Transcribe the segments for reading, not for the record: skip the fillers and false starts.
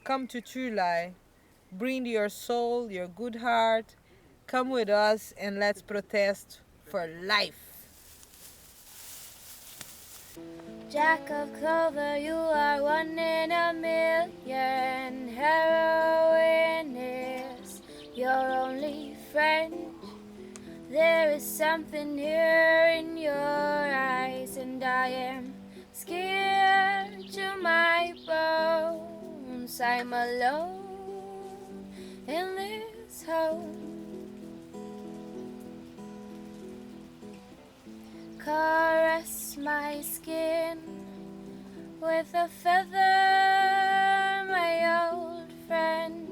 come to Thylej. Bring your soul, your good heart. Come with us and let's protest for life. Jack of Clover, you are one in a million. Heroin is your only friend. There is something here in your eyes, and I am scared to my bones. I'm alone in this home. Caress my skin with a feather, my old friend.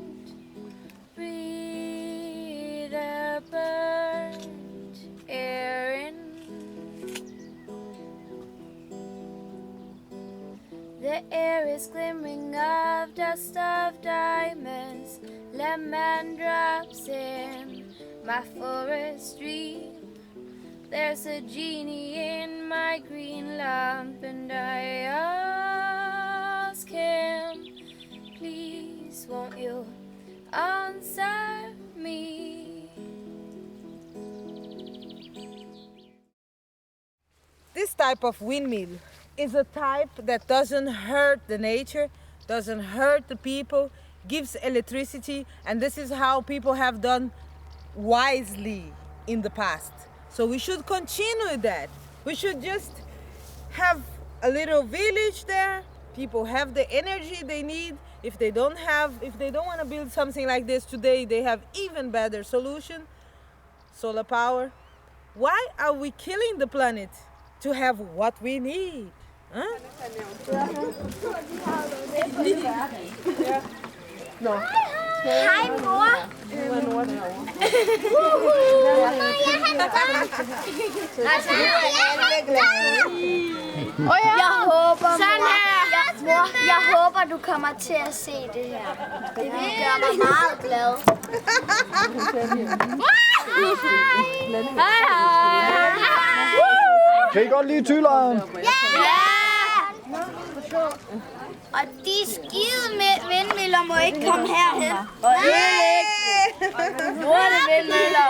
Breathe a burnt air in. The air is glimmering of dust of diamonds. Lemon drops in my forest dream. There's a genie in my green lamp, and I ask him, please won't you answer me? This type of windmill is a type that doesn't hurt the nature, doesn't hurt the people, gives electricity, and this is how people have done wisely in the past. So we should continue with that. We should just have a little village there. People have the energy they need. If they don't want to build something like this today, they have even better solution. Solar power. Why are we killing the planet to have what we need? Huh? No. Hej mor! Jeg håber, du kommer til at se det her. Det vil gøre mig meget glad. Hej hej! Kan I godt lide Thylejren? Ja! Og de skide vindmøller må ikke komme herhen. Nu er det vindmøller.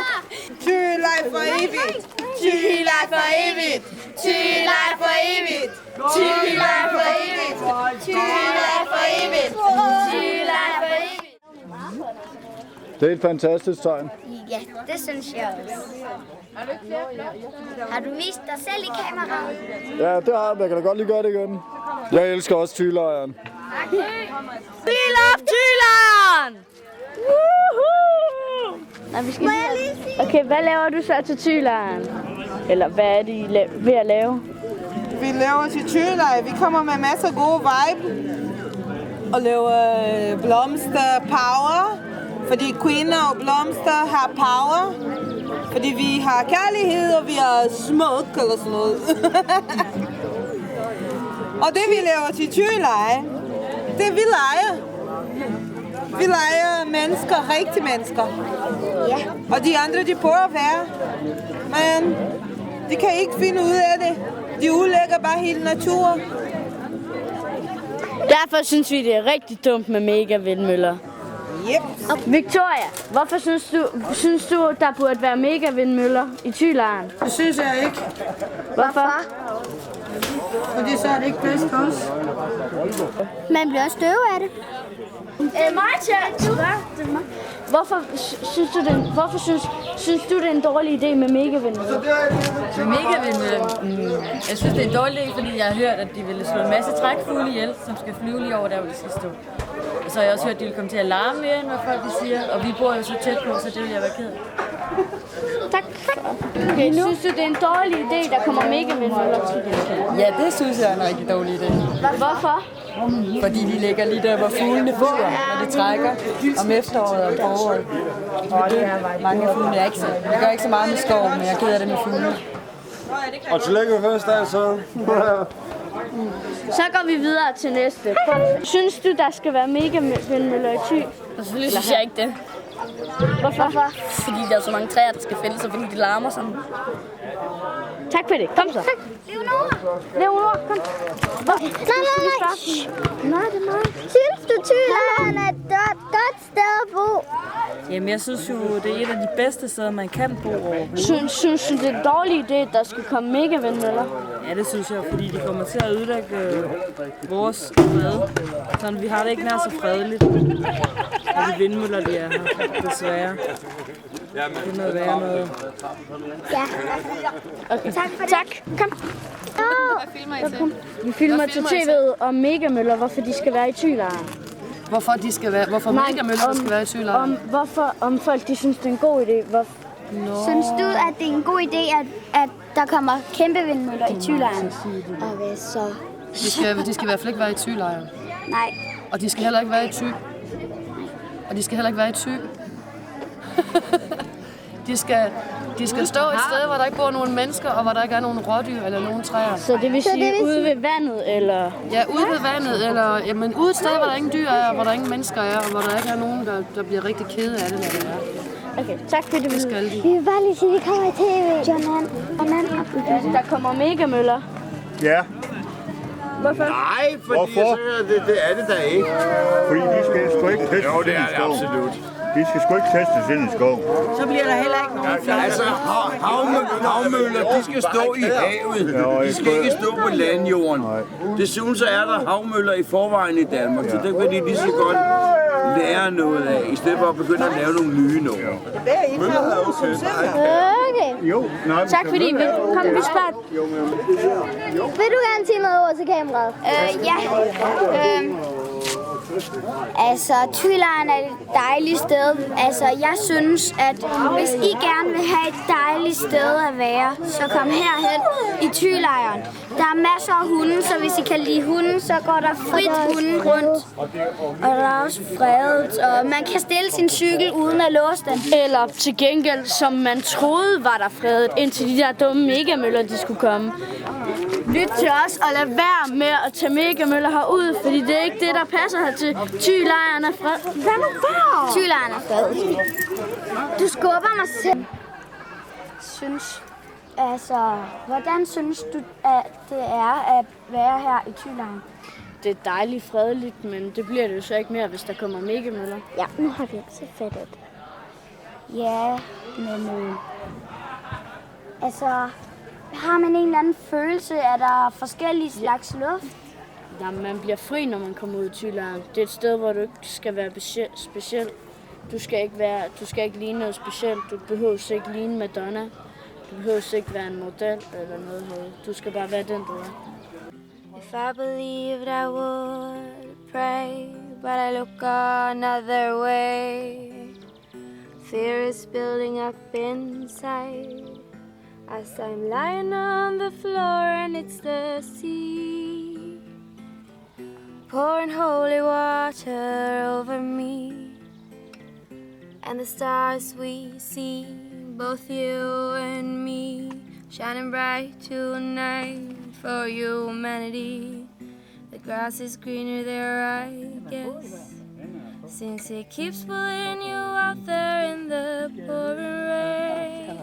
Thylej for evigt. Thylej for evigt. Thylej for evigt. Thylej for evigt. Thylej for evigt. Thylej for evigt. Det er et fantastisk tegn. Ja, det synes jeg også. Har du vist dig selv i kameraet? Ja, det har jeg. Jeg kan da godt lige gøre det igen. Jeg elsker også Thylejren. We love Thylejren! Okay, hvad laver du så til Thylejren? Eller hvad er det, I ved at lave? Vi laver til Thylej. Vi kommer med masser af gode vibe. Og laver blomsterpower. Fordi kvinder og blomster har power. Fordi vi har kærlighed, og vi er smukke eller sådan noget. Og det vi laver til Thylej, det vi leger. Vi leger mennesker, rigtige mennesker. Ja. Og de andre, de prøver at være. Men de kan ikke finde ud af det. De udlægger bare hele naturen. Derfor synes vi, det er rigtig dumt med mega vindmøller. Yep. Victoria, hvorfor synes du, der burde være mega vindmøller i Thylejren? Det synes jeg ikke. Hvorfor? Fordi så er det ikke plads for os. Man bliver også støv af det. Hvorfor synes du, det er en dårlig idé med mega vindmøller? Jeg synes, det er en dårlig idé, fordi jeg har hørt, at de ville slå en masse trækfugle ihjel, som skal flyve lige over der, hvor de skal stå. Og så har jeg også hørt, at de vil komme til at larme mere, end hvad folk de siger. Og vi bor jo så tæt på, så det vil jeg være ked af. Tak. Okay, synes du, det er en dårlig idé, der kommer mega vindmøller til det? Ja, det synes jeg er en rigtig dårlig idé. Hvorfor? Fordi de ligger lige der, hvor fuglene flyver, når de trækker om efteråret og på året. Mange af fuglene er ikke så. Jeg gør ikke så meget med skov, men jeg er ked af det med fugle. Og tillykke med første dag, så. Så går vi videre til næste. Synes du, der skal være mega vindmøller i Thy? Selvfølgelig synes jeg ikke det. Hvorfor? Fordi der er så mange træer, der skal fældes, og fordi de larmer sådan. Tak for det. Kom så. Leonora, kom. Nej. Nej, det er mig. Synes du, Thylejren Jamen, jeg synes jo, det er et af de bedste steder, man kan bo overhovedet. Synes du, det er en dårlig idé, at der skal komme megavindmøller? Ja, det synes jeg, fordi de kommer til at ødelægge vores fred. Sådan, vi har det ikke nær så fredeligt, når de vindmøller, de er her, desværre. Det er noget værre noget. Ja. Okay. Tak for det. Tak. Kom. Vi filmer til tv'et om megamøller, hvorfor de skal være i Thylejren. Hvorfor megamøller skal være i Thylejren? Om folk de synes, det er en god idé. Synes du, at det er en god idé, at der kommer kæmpe vindmøller i Thylejren? Og hvad så? De skal i hvert fald ikke være i Thylejren. Nej. Og de skal heller ikke være i Thy. Og de skal heller ikke være i Thy. De skal stå et sted, hvor der ikke bor nogen mennesker, og hvor der ikke er nogen rådyr eller nogen træer. Så det vil sige ude ved vandet, eller? Ja, ude ved vandet, eller jamen, ude et sted, hvor der ingen dyr er, hvor der ingen mennesker er, og hvor der ikke er nogen, der bliver rigtig kede af det, når det er. Okay, tak for det. Det skal de. Vi vil bare lige sige, at vi kommer i tv. John. Der kommer megamøller. Ja. Hvorfor? Nej, fordi Hvorfor? det er det da ikke. Fordi de skal sgu ikke testes Jo, det ind er i det skoven. absolut. De skal sgu ikke testes ind i skoven. Så bliver der heller ikke nogen Altså, havmøller, de skal stå i havet. De skal ikke stå på landjorden. Desuden så er der havmøller i forvejen i Danmark, så det kan de lige så godt lære noget af, i stedet for at begynde at lave nogle nye numre. Det er inden for huset, som Okay. Jo, nej. Tak fordi vi spørger. Vil du gerne sige noget over til kameraet? Ja. Altså, Thylejren er et dejligt sted. Altså, jeg synes, at hvis I gerne vil have et dejligt sted at være, så kom herhen i Thylejren. Der er masser af hunde, så hvis I kan lide hunden, så går der frit hunden rundt. Og der er også fredet, og man kan stille sin cykel uden at låse den. Eller til gengæld, som man troede var der fredet, indtil de der dumme megamøller, de skulle komme. Lyt til os og lad være med at tage megamøller herud, fordi det er ikke det, der passer her til. Thylejren er fredet. Hvad nu for? Thylejren er fredet. Du skubber mig selv. Hvordan synes du, at det er at være her i Thylejren? Det er dejligt fredeligt, men det bliver det jo så ikke mere, hvis der kommer megamøller. Ja, nu har vi også fattet. Ja, men har man en eller anden følelse, at der er forskellige slags luft? Jamen, man bliver fri, når man kommer ud i Thylejren. Det er et sted, hvor du ikke skal være speciel. Du skal ikke ligne noget specielt. Du behøver ikke ligne Madonna. Du behøver ikke være en model eller noget. Du skal bare være den, du er. If I believed I would pray, but I look another way. Fear is building up inside, as I'm lying on the floor and it's the sea, pouring holy water over me, and the stars we see, both you and me, shining bright tonight for humanity. The grass is greener there, I guess, since it keeps pulling you out there in the pouring rain.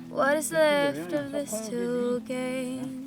What is left of this to gain?